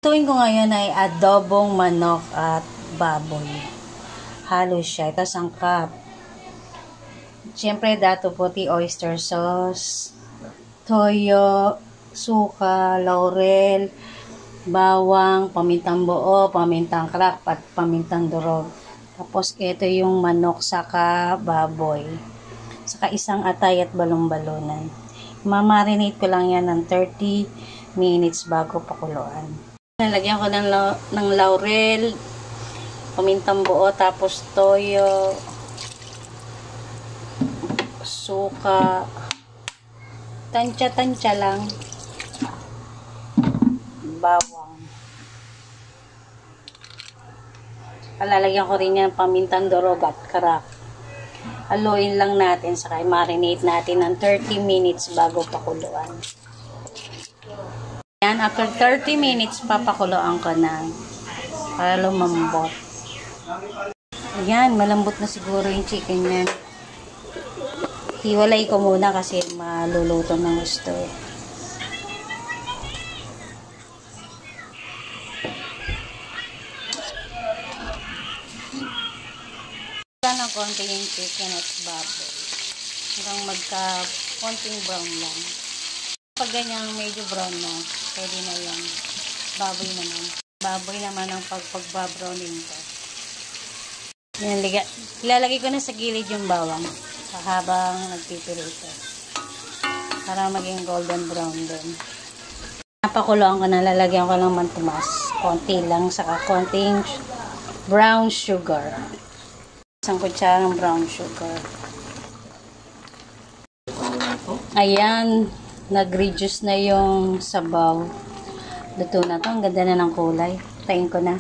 Tuwing ko ngayon ay adobong manok at baboy. Halo siya. Ito sangkap. Siyempre, dato puti, oyster sauce, toyo, suka, laurel, bawang, pamintang buo, pamintang crack, at pamintang durog. Tapos, ito yung manok saka baboy. Saka isang atay at balong-balunan. Mamarinate ko lang yan ng 30 minutes bago pakuluan. Nalagyan ko ng laurel, pamintang buo, tapos toyo, suka, tansya-tansya lang, bawang. Lalagyan ko rin yan pamintang durog at crack. Haluin lang natin, saka i-marinate natin ng 30 minutes bago pakuluan. Yan, after 30 minutes, papakuloan ko na para lumambot. Ayan, malambot na siguro yung chicken yan. Hiwalay ko muna kasi maluluto ng gusto. Hanggang ng konti yung chicken at baboy. Hanggang magka-konting brown lang. Pag ganyang medyo brown na, pwede na yung baboy naman. Baboy naman ang pagbabrowning ko. Yan, ilalagay ko na sa gilid yung bawang habang nagpipirito. Para maging golden brown din. Napakuloan ko na, lalagyan ko lang mantumas. Konti lang, saka konting brown sugar. Isang kutsarang brown sugar. Ayan. Nag-reduce na yung sabaw. Luto na to. Ang ganda na ng kulay. Tayin ko na.